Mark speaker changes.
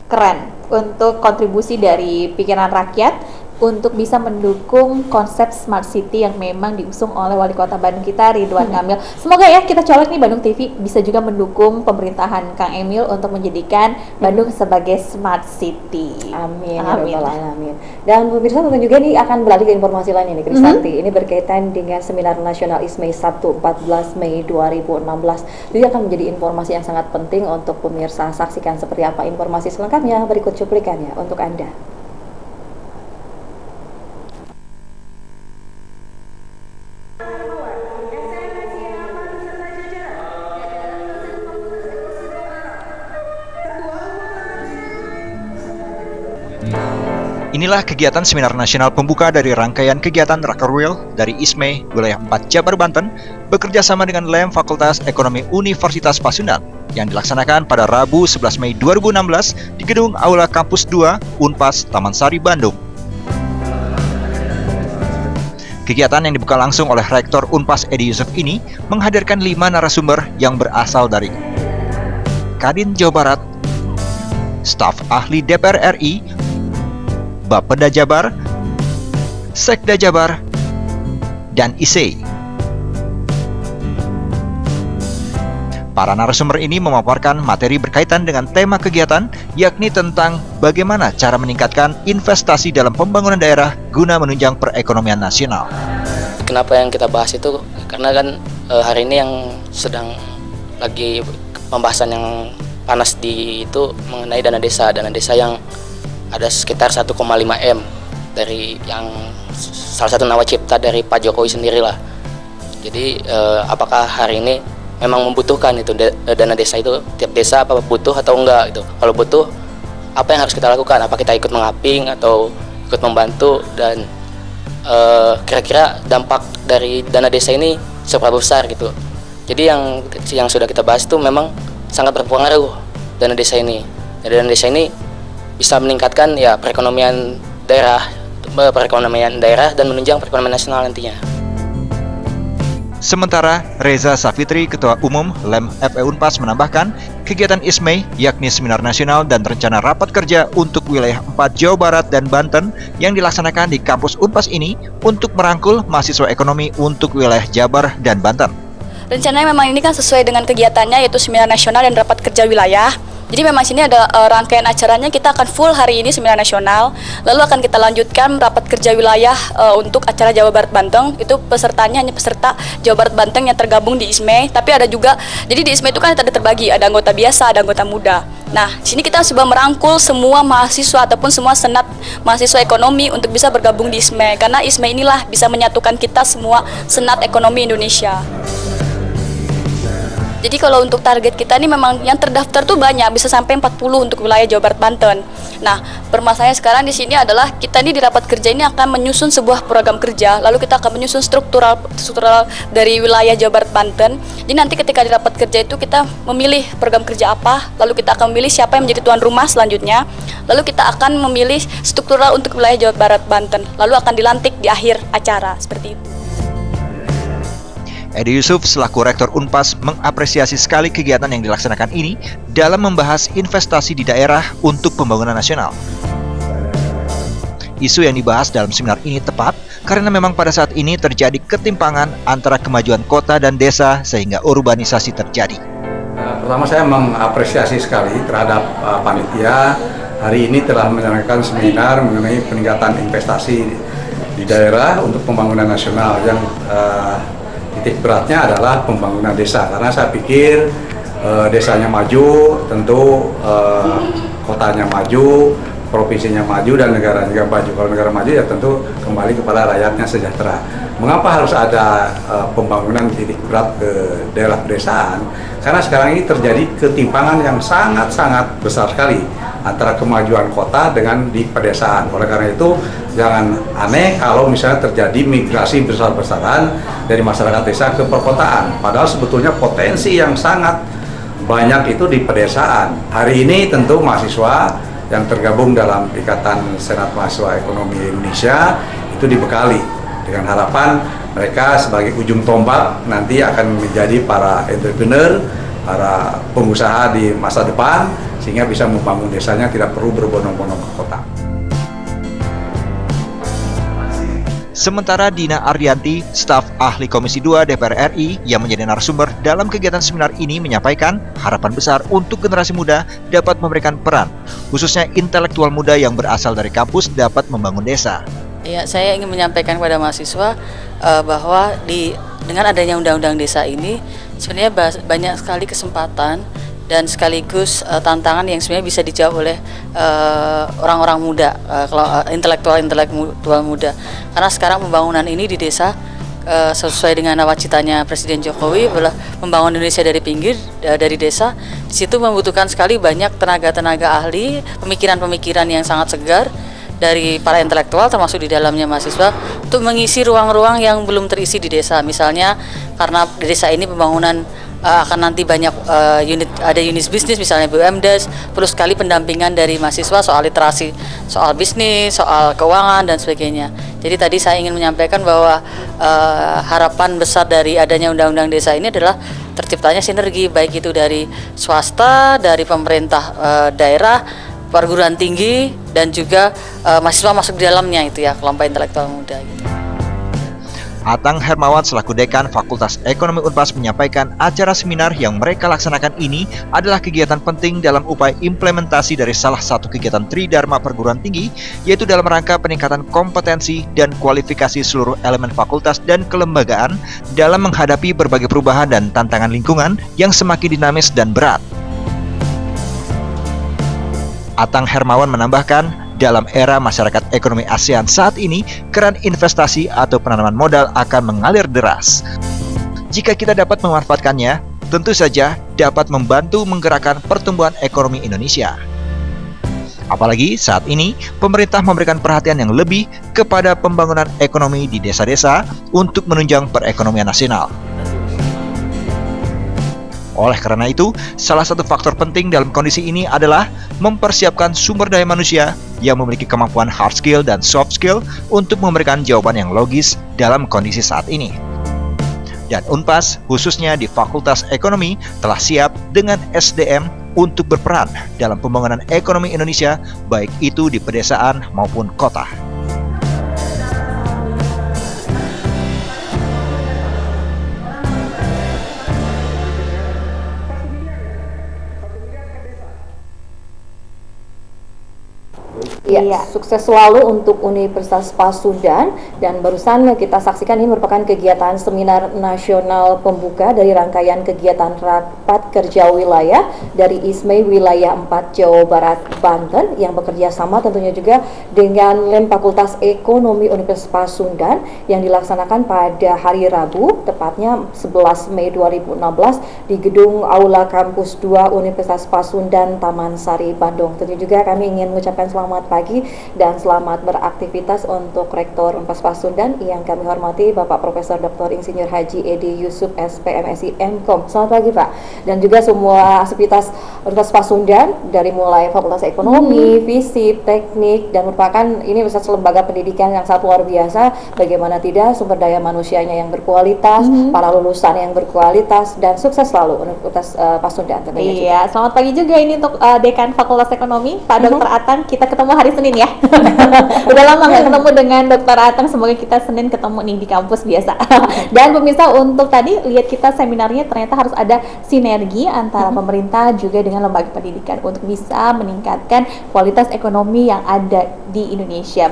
Speaker 1: keren untuk kontribusi dari pikiran rakyat untuk bisa mendukung konsep Smart City yang memang diusung oleh Wali Kota Bandung kita, Ridwan Kamil. Semoga ya kita colek nih Bandung TV bisa juga mendukung pemerintahan Kang Emil untuk menjadikan Bandung sebagai Smart City.
Speaker 2: Amin. Amin. Dan pemirsa tentu juga nih akan beralih ke informasi lain nih, Kristanti. Ini berkaitan dengan Seminar Nasional ISME Sabtu 14 Mei 2016. Jadi akan menjadi informasi yang sangat penting untuk pemirsa. Saksikan seperti apa informasi selengkapnya, berikut cuplikannya untuk Anda.
Speaker 3: Inilah kegiatan seminar nasional pembuka dari rangkaian kegiatan Rakerwil dari ISME Wilayah 4 Jabar Banten bekerja sama dengan LEM Fakultas Ekonomi Universitas Pasundan yang dilaksanakan pada Rabu 11 Mei 2016 di Gedung Aula Kampus 2 Unpas Taman Sari, Bandung. Kegiatan yang dibuka langsung oleh Rektor Unpas Edi Yusuf ini menghadirkan 5 narasumber yang berasal dari Kadin Jawa Barat, staf ahli DPR RI, Bapeda Jabar, Sekda Jabar, dan ISEI. Para narasumber ini memaparkan materi berkaitan dengan tema kegiatan, yakni tentang bagaimana cara meningkatkan investasi dalam pembangunan daerah guna menunjang perekonomian nasional.
Speaker 4: Kenapa yang kita bahas itu? Karena kan hari ini yang sedang lagi pembahasan yang panas itu mengenai dana desa yang ada sekitar 1,5 M dari yang salah satu nawacipta dari Pak Jokowi sendirilah. Jadi apakah hari ini memang membutuhkan itu dana desa itu, tiap desa apa butuh atau enggak gitu. Kalau butuh, apa yang harus kita lakukan? Apa kita ikut mengaping atau ikut membantu, dan kira-kira dampak dari dana desa ini seberapa besar gitu. Jadi yang sudah kita bahas itu memang sangat berpengaruh dana desa ini. Dana desa ini bisa meningkatkan ya perekonomian daerah dan menunjang perekonomian nasional nantinya.
Speaker 3: Sementara Reza Safitri, Ketua Umum LEM FE Unpas menambahkan, kegiatan ISME yakni Seminar Nasional dan Rencana Rapat Kerja untuk Wilayah 4 Jawa Barat dan Banten yang dilaksanakan di kampus Unpas ini untuk merangkul mahasiswa ekonomi untuk wilayah Jabar dan Banten.
Speaker 5: Rencananya memang ini kan sesuai dengan kegiatannya, yaitu Seminar Nasional dan Rapat Kerja Wilayah. Jadi memang sini ada rangkaian acaranya, kita akan full hari ini Seminar Nasional, lalu akan kita lanjutkan Rapat Kerja Wilayah untuk acara Jawa Barat Banten. Itu pesertanya hanya peserta Jawa Barat Banten yang tergabung di ISME, tapi ada juga, jadi di ISME itu kan ada terbagi, ada anggota biasa, ada anggota muda. Nah, sini kita coba merangkul semua mahasiswa ataupun semua senat mahasiswa ekonomi untuk bisa bergabung di ISME, karena ISME inilah bisa menyatukan kita semua senat ekonomi Indonesia. Jadi kalau untuk target kita ini memang yang terdaftar tuh banyak, bisa sampai 40 untuk wilayah Jawa Barat Banten. Nah, permasalahannya sekarang di sini adalah kita ini di rapat kerja ini akan menyusun sebuah program kerja, lalu kita akan menyusun struktural dari wilayah Jawa Barat Banten. Jadi nanti ketika di rapat kerja itu kita memilih program kerja apa, lalu kita akan memilih siapa yang menjadi tuan rumah selanjutnya, lalu kita akan memilih struktural untuk wilayah Jawa Barat Banten, lalu akan dilantik di akhir acara, seperti itu.
Speaker 3: Edi Yusuf selaku Rektor Unpas mengapresiasi sekali kegiatan yang dilaksanakan ini dalam membahas investasi di daerah untuk pembangunan nasional. Isu yang dibahas dalam seminar ini tepat karena memang pada saat ini terjadi ketimpangan antara kemajuan kota dan desa sehingga urbanisasi terjadi.
Speaker 6: Pertama, saya mengapresiasi sekali terhadap panitia hari ini telah menyelenggarakan seminar mengenai peningkatan investasi di daerah untuk pembangunan nasional yang titik beratnya adalah pembangunan desa, karena saya pikir desanya maju, tentu kotanya maju, provinsinya maju, dan negaranya juga maju. Kalau negara maju ya tentu kembali kepada rakyatnya sejahtera. Mengapa harus ada pembangunan titik berat ke daerah pedesaan? Karena sekarang ini terjadi ketimpangan yang sangat-sangat besar sekali antara kemajuan kota dengan di pedesaan. Oleh karena itu, jangan aneh kalau misalnya terjadi migrasi besar-besaran dari masyarakat desa ke perkotaan. Padahal sebetulnya potensi yang sangat banyak itu di pedesaan. Hari ini tentu mahasiswa yang tergabung dalam Ikatan Senat Mahasiswa Ekonomi Indonesia itu dibekali dengan harapan mereka sebagai ujung tombak nanti akan menjadi para entrepreneur, para pengusaha di masa depan, sehingga bisa membangun desanya tidak perlu berbondong-bondong ke kota.
Speaker 3: Sementara Dina Ariyanti, staf ahli Komisi 2 DPR RI yang menjadi narasumber dalam kegiatan seminar ini menyampaikan harapan besar untuk generasi muda dapat memberikan peran, khususnya intelektual muda yang berasal dari kampus dapat membangun desa.
Speaker 7: Ya, saya ingin menyampaikan kepada mahasiswa bahwa dengan adanya undang-undang desa ini sebenarnya banyak sekali kesempatan dan sekaligus tantangan yang sebenarnya bisa dijawab oleh orang-orang muda, intelektual muda. Karena sekarang pembangunan ini di desa sesuai dengan nawacitanya Presiden Jokowi adalah membangun Indonesia dari pinggir, dari desa. Di situ membutuhkan sekali banyak tenaga-tenaga ahli, pemikiran-pemikiran yang sangat segar dari para intelektual termasuk di dalamnya mahasiswa untuk mengisi ruang-ruang yang belum terisi di desa. Misalnya karena di desa ini pembangunan akan nanti banyak ada unit bisnis misalnya BUMDes, perlu sekali pendampingan dari mahasiswa soal literasi, soal bisnis, soal keuangan dan sebagainya. Jadi tadi saya ingin menyampaikan bahwa harapan besar dari adanya undang-undang desa ini adalah terciptanya sinergi baik itu dari swasta, dari pemerintah daerah, perguruan tinggi dan juga mahasiswa masuk di dalamnya itu ya, kelompok intelektual muda gitu.
Speaker 3: Atang Hermawan selaku Dekan Fakultas Ekonomi Unpas menyampaikan acara seminar yang mereka laksanakan ini adalah kegiatan penting dalam upaya implementasi dari salah satu kegiatan Tridharma perguruan tinggi, yaitu dalam rangka peningkatan kompetensi dan kualifikasi seluruh elemen fakultas dan kelembagaan dalam menghadapi berbagai perubahan dan tantangan lingkungan yang semakin dinamis dan berat. Atang Hermawan menambahkan, dalam era masyarakat ekonomi ASEAN saat ini, keran investasi atau penanaman modal akan mengalir deras. Jika kita dapat memanfaatkannya, tentu saja dapat membantu menggerakkan pertumbuhan ekonomi Indonesia. Apalagi saat ini, pemerintah memberikan perhatian yang lebih kepada pembangunan ekonomi di desa-desa untuk menunjang perekonomian nasional. Oleh karena itu, salah satu faktor penting dalam kondisi ini adalah mempersiapkan sumber daya manusia yang memiliki kemampuan hard skill dan soft skill untuk memberikan jawaban yang logis dalam kondisi saat ini. Dan Unpas, khususnya di Fakultas Ekonomi, telah siap dengan SDM untuk berperan dalam pembangunan ekonomi Indonesia, baik itu di pedesaan maupun kota.
Speaker 2: Ya, sukses selalu untuk Universitas Pasundan. Dan barusan kita saksikan ini merupakan kegiatan seminar nasional pembuka dari rangkaian kegiatan rapat kerja wilayah dari ISME Wilayah 4 Jawa Barat Banten yang bekerja sama tentunya juga dengan LEM Fakultas Ekonomi Universitas Pasundan yang dilaksanakan pada hari Rabu, tepatnya 11 Mei 2016 di gedung Aula Kampus 2 Universitas Pasundan, Taman Sari, Bandung. Tentunya juga kami ingin mengucapkan selamat pagi dan selamat beraktivitas untuk Rektor Unpas Pasundan yang kami hormati Bapak Profesor Dr. Insinyur Haji Edi Yusuf SPMSI MKom. Selamat pagi Pak. Dan juga semua aktivitas Unpas Pasundan dari mulai Fakultas Ekonomi, Fisip, Teknik, dan merupakan ini satu lembaga pendidikan yang sangat luar biasa. Bagaimana tidak, sumber daya manusianya yang berkualitas, para lulusan yang berkualitas, dan sukses selalu Universitas Pasundan tentunya.
Speaker 1: Iya, selamat pagi juga ini untuk Dekan Fakultas Ekonomi Pak Dr. Atang. Kita ketemu hari Senin ya. Udah lama nggak ketemu dengan Dr. Atang, semoga kita Senin ketemu nih di kampus biasa. Dan pemirsa, untuk tadi lihat kita seminarnya ternyata harus ada sinergi antara pemerintah juga dengan lembaga pendidikan untuk bisa meningkatkan kualitas ekonomi yang ada di Indonesia.